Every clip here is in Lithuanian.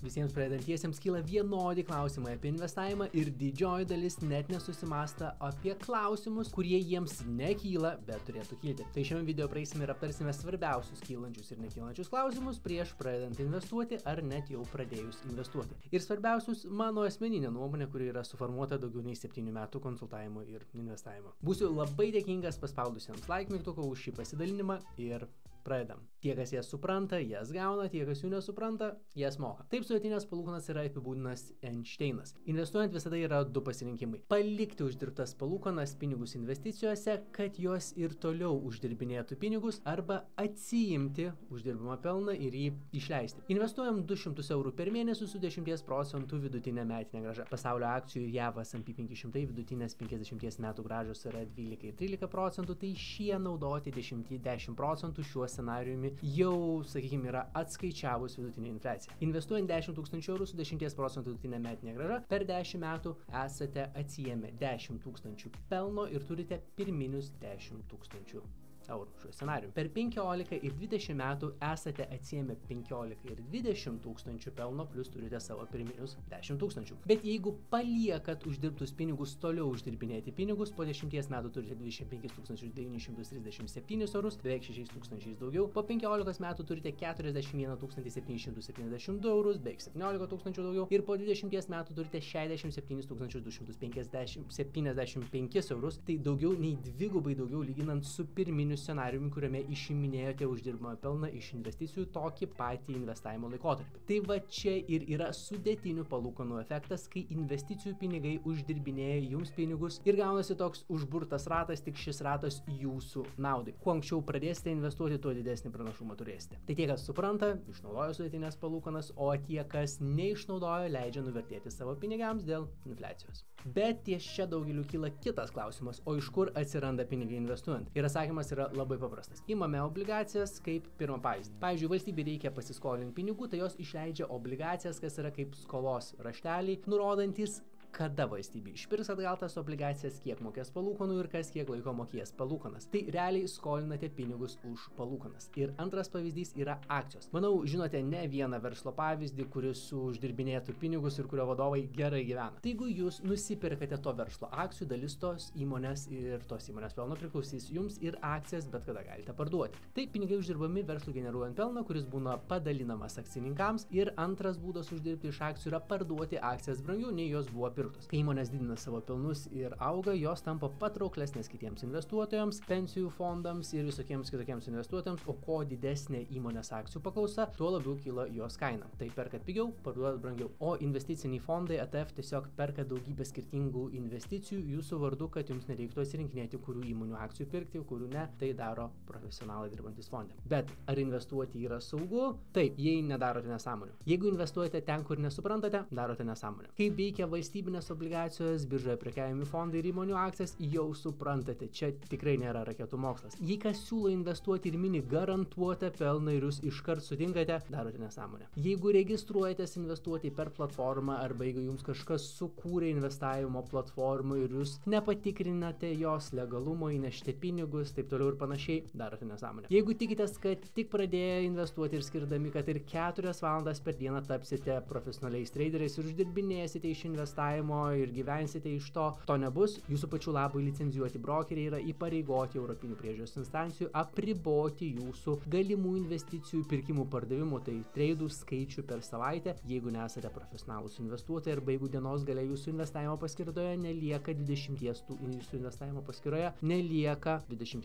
Visiems pradedantiesiems kyla vienodi klausimai apie investavimą ir didžioji dalis net nesusimąsta apie klausimus, kurie jiems nekyla, bet turėtų kilti. Tai šiame video praeisime ir aptarsime svarbiausius kylančius ir nekylančius klausimus prieš pradedant investuoti ar net jau pradėjus investuoti. Ir svarbiausius mano asmeninė nuomonė, kuri yra suformuota daugiau nei 7 metų konsultavimo ir investavimo. Būsiu labai dėkingas paspaudusiems like mygtuką už šį pasidalinimą ir pradedam. Tie, kas jas supranta, jas gauna, tie, kas jų nesupranta, jas moka. Taip sudėtinės palūkanas yra apibūdinas Einšteinas. Investuojant visada yra du pasirinkimai. Palikti uždirbtas palūkanas pinigus investicijose, kad jos ir toliau uždirbinėtų pinigus, arba atsiimti uždirbamą pelną ir jį išleisti. Investuojam 200 eurų per mėnesį su 10% vidutinė metinė grąža. Pasaulio akcijų ir JAV S&P 500 vidutinės 50 metų grąžos yra 12-13%, tai šie naudoti 10% šiuo scenariumi jau, sakykime, yra atskaičiavus vidutinę infliaciją. Investuojant 10 000 eurų su 10% vidutinė metinė grąža, per 10 metų esate atsiėmę 10 000 pelno ir turite pirminius 10 000 eurų šiuo scenariumi. Per 15 ir 20 metų esate atsiėmę 15 ir 20 000 pelno, plus turite savo pirminius 10 000. Bet jeigu paliekat uždirbtus pinigus toliau uždirbinėti pinigus, po 10 metų turite 25 937 eurus, beveik 6 000 daugiau, po 15 metų turite 41 772 eurus, beveik 17 000 daugiau ir po 20 metų turite 67 275 eurus, tai daugiau nei dvigubai daugiau lyginant su pirminiu scenariumi, kuriame išiminėjote uždirbamą pelną iš investicijų tokį patį investavimo laikotarpį. Tai va čia ir yra sudėtinių palūkanų efektas, kai investicijų pinigai uždirbinėja jums pinigus ir gaunasi toks užburtas ratas, tik šis ratas jūsų naudai. Kuo anksčiau pradėsite investuoti, tuo didesnį pranašumą turėsite. Tai tie, kas supranta, išnaudoja sudėtinės palūkanas, o tie, kas neišnaudoja, leidžia nuvertėti savo pinigams dėl infliacijos. Bet ties čia daugeliu kyla kitas klausimas, o iš kur atsiranda pinigai investuojant? Ir atsakymas yra labai paprastas. Imame obligacijas kaip pirmą pavyzdį. Pavyzdžiui, valstybei reikia pasiskolinti pinigų, tai jos išleidžia obligacijas, kas yra kaip skolos rašteliai, nurodantis, kada valstybė išpirks atgal tas obligacijas, kiek mokės palūkanų ir kas kiek laiko mokės palūkanas. Tai realiai skolinate pinigus už palūkanas. Ir antras pavyzdys yra akcijos. Manau, žinote ne vieną verslo pavyzdį, kuris uždirbinėtų pinigus ir kurio vadovai gerai gyvena. Tai jeigu jūs nusipirkate to verslo akcijų, dalis tos įmonės ir tos įmonės pelno priklausys jums ir akcijas bet kada galite parduoti. Tai pinigai uždirbami verslui generuojant pelną, kuris būna padalinamas akcininkams, ir antras būdas uždirbti iš akcijų yra parduoti akcijas brangiau nei jos buvo pirktos. Kai įmonės didina savo pelnus ir auga, jos tampa patrauklesnės kitiems investuotojams, pensijų fondams ir visokiems kitokiems investuotojams, o kuo didesnė įmonės akcijų paklausa, tuo labiau kyla jos kaina. Tai perkat pigiau, parduodat brangiau. O investiciniai fondai ETF tiesiog perka daugybę skirtingų investicijų jūsų vardu, kad jums nereiktų atsirinkinėti, kurių įmonių akcijų pirkti, kurių ne. Tai daro profesionalai dirbantis fonde. Bet ar investuoti yra saugu? Taip, jei nedarote nesąmonių. Jeigu investuojate ten, kur nesuprantate, darote nesąmonę. Kaip veikia valstybinės obligacijos, biržoje prekiaujami fondai ir įmonių akcijas, jau suprantate, čia tikrai nėra raketų mokslas. Jei kas siūlo investuoti ir mini garantuotą pelną ir jūs iškart sutinkate, darote nesąmonę. Jeigu registruojatės investuoti per platformą arba jeigu jums kažkas sukūrė investavimo platformą ir jūs nepatikrinate jos legalumo, įnešti pinigus, taip toliau ir panašiai, darote nesąmonę. Jeigu tikitės, kad tik pradėję investuoti ir skirdami, kad ir 4 valandas per dieną tapsite profesionaliais traderiais ir uždirbinėsite iš investavimo ir gyvensite iš to nebus. Jūsų pačių labui licenzijuoti brokeriai yra įpareigoti Europinių priežiūros instancijų apriboti jūsų galimų investicijų pirkimų pardavimų, tai treidų skaičių per savaitę, jeigu nesate profesionalūs investuotojai arba jeigu dienos gale jūsų investavimo paskyroje nelieka 20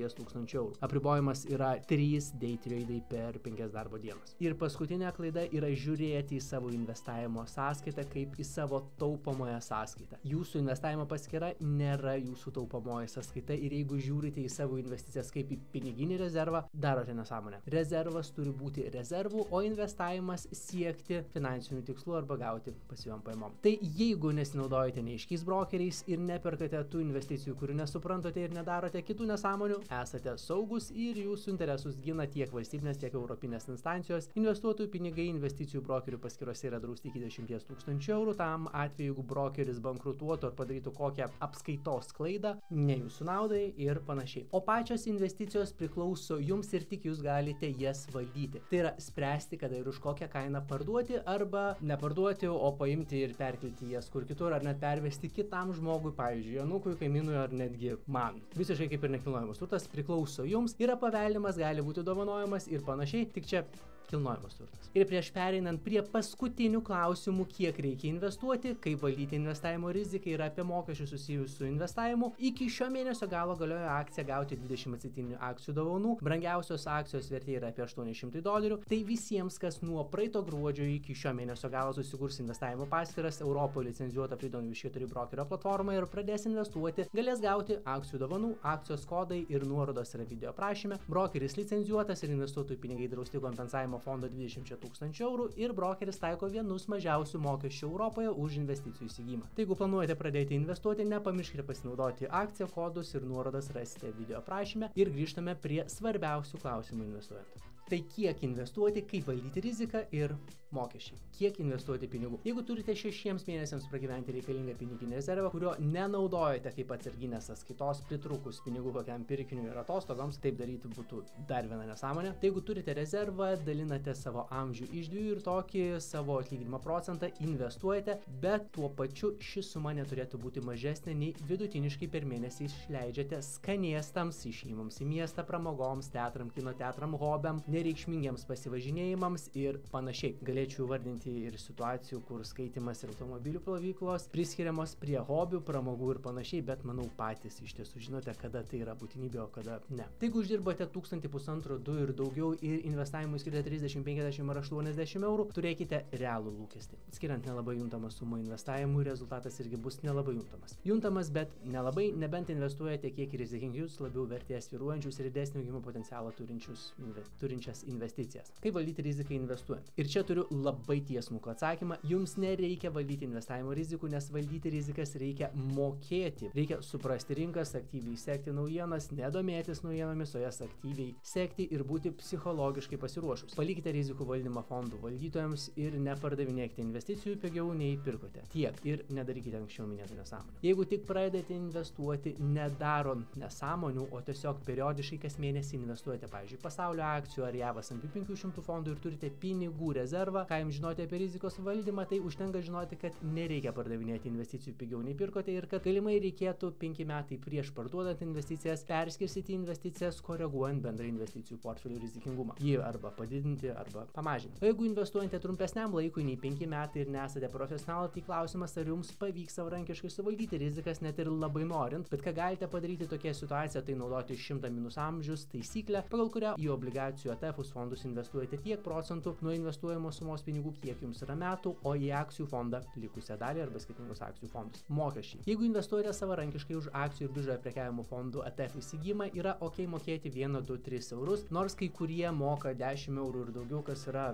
000 eurų. Apribojimas yra 3 day tradai per 5 darbo dienas. Ir paskutinė klaida yra žiūrėti į savo investavimo sąskaitą kaip į savo taupomoje sąskaitą. Jūsų investavimo paskyra nėra jūsų taupomoji sąskaita ir jeigu žiūrite į savo investicijas kaip į piniginį rezervą, darote nesąmonę. Rezervas turi būti rezervų, o investavimas siekti finansinių tikslų arba gauti pasyviom pajamom. Tai jeigu nesinaudojate neaiškiais brokeriais ir neperkate tų investicijų, kurių nesuprantate ir nedarote kitų nesąmonių, esate saugus ir jūsų interesus gina tiek valstybinės, tiek europinės instancijos. Investuotojų pinigai investicijų brokerių paskyrose yra drausti iki 10 000 eurų, tam atveju, jeigu brokeris bankrutuotų ar padarytų kokią apskaitos klaidą, ne jūsų naudai ir panašiai. O pačios investicijos priklauso jums ir tik jūs galite jas valdyti. Tai yra spręsti, kada ir už kokią kainą parduoti arba neparduoti, o paimti ir perkelti jas kur kitur ar net pervesti kitam žmogui, pavyzdžiui, anūkui, kaimynui ar netgi man. Visiškai kaip ir nekilnojamas turtas priklauso jums, yra paveldimas, gali būti dovanojamas ir panašiai, tik čia kilnojamas turtas. Ir prieš pereinant prie paskutinių klausimų, kiek reikia investuoti, kaip valdyti investavimo riziką ir apie mokesčius susijusius su investavimu, iki šio mėnesio galo galioja akcija gauti 20 atsitiktinių akcijų dovanų. Brangiausios akcijos vertė yra apie $800. Tai visiems, kas nuo praeito gruodžio iki šio mėnesio galo susikurs investavimo paskyras Europoje licencijuota Freedom Investitorių brokerio platforma ir pradės investuoti, galės gauti akcijų dovanų, akcijos kodai ir nuorodos yra video aprašyme. Brokeris licencijuotas ir investuotojų pinigai drausti kompensavimo fondo 20 000 eurų ir brokeris taiko vienus mažiausių mokesčių Europoje už investicijų įsigijimą. Tai jeigu planuojate pradėti investuoti, nepamirškite pasinaudoti akciją, kodus ir nuorodas rasite video aprašyme ir grįžtame prie svarbiausių klausimų investuojant. Tai kiek investuoti, kaip valdyti riziką ir mokesčiai. Kiek investuoti pinigų. Jeigu turite 6 mėnesiams pragyventi reikalingą piniginį rezervą, kurio nenaudojate kaip atsarginės sąskaitos pritrukus pinigų kokiam pirkiniui ir atostogoms, taip daryti būtų dar viena nesąmonė. Tai jeigu turite rezervą, dalinate savo amžių iš 2 ir tokį savo atlyginimo procentą investuojate, bet tuo pačiu ši suma neturėtų būti mažesnė nei vidutiniškai per mėnesį išleidžiate skanėstams, išėjimams į miestą, pramogoms, teatram, kino teatram, hobiam, nereikšmingiams pasivažinėjimams ir panašiai. Galėčiau vardinti ir situacijų, kur skaitimas ir automobilių plovyklos priskiriamos prie hobių, pramogų ir panašiai, bet manau patys iš tiesų žinote, kada tai yra būtinybė, o kada ne. Tai jeigu uždirbate 1000, 1500, 2 ir daugiau ir investavimui skirite 30, 50 ar 80 eurų, turėkite realų lūkestį. Skiriant nelabai juntamą sumą investavimui, rezultatas irgi bus nelabai juntamas. Juntamas, bet nelabai, nebent investuojate kiek rizikingius, labiau vertės svyruojančius ir didesnį augimo potencialą turinčias investicijas. Kaip valdyti riziką investuojant? Ir čia turiu labai tiesmukų atsakymą. Jums nereikia valdyti investavimo rizikų, nes valdyti rizikas reikia mokėti. Reikia suprasti rinkas, aktyviai sekti naujienas, nedomėtis naujienomis, o jas aktyviai sekti ir būti psichologiškai pasiruošus. Palikite rizikų valdymą fondų valdytojams ir nepardavinėkite investicijų pigiau nei pirkote. Tiek ir nedarykite anksčiau minėtų nesąmonių. Jeigu tik pradedate investuoti, nedarant nesąmonių, o tiesiog periodiškai kas mėnesį investuojate, pavyzdžiui, pasaulio akcijų ar JAV S&P 500 fondų ir turite pinigų rezervą, ką jums žinoti apie rizikos valdymą, tai užtenka žinoti, kad nereikia pardavinėti investicijų pigiau nei pirkote ir kad galimai reikėtų 5 metai prieš parduodant investicijas perskirstyti investicijas, koreguojant bendrą investicijų portfelių rizikingumą. Jį arba padidinti, arba pamažinti. O jeigu investuojate trumpesniam laikui nei 5 metai ir nesate profesionalai, tai klausimas, ar jums pavyks savarankiškai suvaldyti rizikas net ir labai norint, bet ką galite padaryti tokia situacija, tai naudoti 100 minus amžius taisyklę, pagal kurią į obligacijų ETF fondus investuojate tiek procentų nuo investuojamos sumos pinigų, kiek jums yra metų, o į akcijų fondą likusią dalį arba skirtingus akcijų fondus. Mokesčiai. Jeigu investuojate savarankiškai už akcijų ir biržoje prekiavimo fondų ETF įsigijimą, yra ok mokėti 1, 2, 3 eurus, nors kai kurie moka 10 eurų ir daugiau, kas yra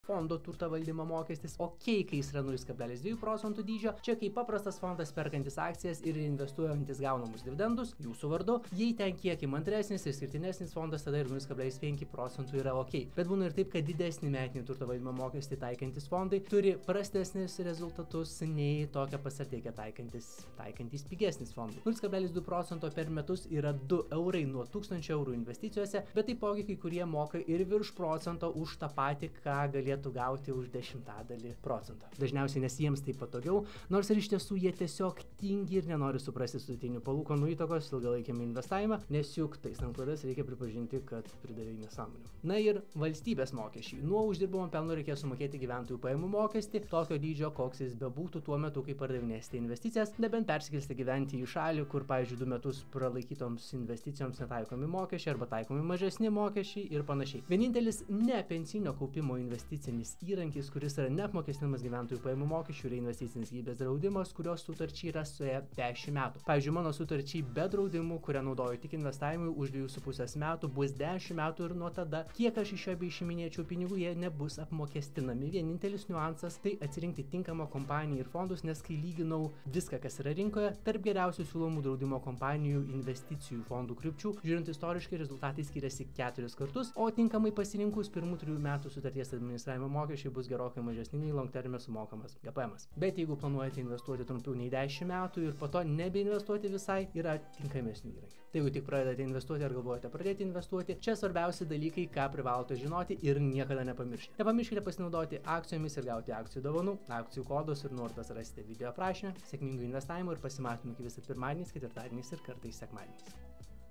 fondo turto valdymo mokestis, kai jis yra 0,2% dydžio, čia kaip paprastas fondas perkantis akcijas ir investuojantis gaunamus dividendus jūsų vardu, jei ten kiek įmantresnis ir skirtinesnis fondas, tada ir 0,5% yra ok. Bet būna ir taip, kad didesnį metinį turto valdymo mokestį taikantis fondai turi prastesnis rezultatus nei tokią pasartėkę taikantis pigesnis fondai. 0,2% per metus yra 2 eurai nuo 1000 eurų investicijose, bet taipogi kai kurie moka ir virš procento už tą patį, ką galėtų gauti už 0,1%. Dažniausiai nes jiems tai patogiau, nors ir iš tiesų jie tiesiog tingi ir nenori suprasti sudėtinių palūkanų įtakos ilgalaikiam investavimą, nes juk tais klaidas reikia pripažinti, kad pridarė nesąmonių. Na ir valstybės mokesčiai. Nuo uždirbamo pelno reikės sumokėti gyventojų pajamų mokestį, tokio dydžio, koks jis bebūtų tuo metu, kai pardavinėsite investicijas, nebent persikelsite gyventi į šalį, kur, pavyzdžiui, 2 metus pralaikytoms investicijoms netaikomi mokesčiai arba taikomi mažesni mokesčiai ir panašiai. Vienintelis ne pensinio kaupimo investicinis įrankis, kuris yra neapmokestinamas gyventojų pajamų mokesčių, yra investicinis gyvybės draudimas, kurios sutarčiai yra suėję 10 metų. Pavyzdžiui, mano sutarčiai be draudimų, kurią naudoju tik investavimui už 2,5 metų, bus 10 metų ir nuo tada, kiek aš iš jo beišiminėčiau pinigų, jie nebus apmokestinami. Vienintelis niuansas tai atsirinkti tinkamą kompaniją ir fondus, nes kai lyginau viską, kas yra rinkoje, tarp geriausių siūlomų draudimo kompanijų investicijų fondų krypčių, žiūrint istoriškai, rezultatai skiriasi 4 kartus, o tinkamai pasirinkus pirmų 3 metų sutarties administravimo investavimo mokesčiai bus gerokai mažesni nei long terme sumokamas GPM'as. Bet jeigu planuojate investuoti trumpiau nei 10 metų ir po to nebeinvestuoti visai, yra tinkamesnių įrankių. Tai jeigu tik pradedate investuoti ar galvojate pradėti investuoti, čia svarbiausi dalykai, ką privalote žinoti ir niekada nepamiršti. Nepamirškite pasinaudoti akcijomis ir gauti akcijų dovanų. Akcijų kodus ir nuorodas rasite video aprašyme. Sėkmingų investavimų ir pasimatymų iki visą pirmadieniais, ketvirtadieniais ir kartais sekmadieniais.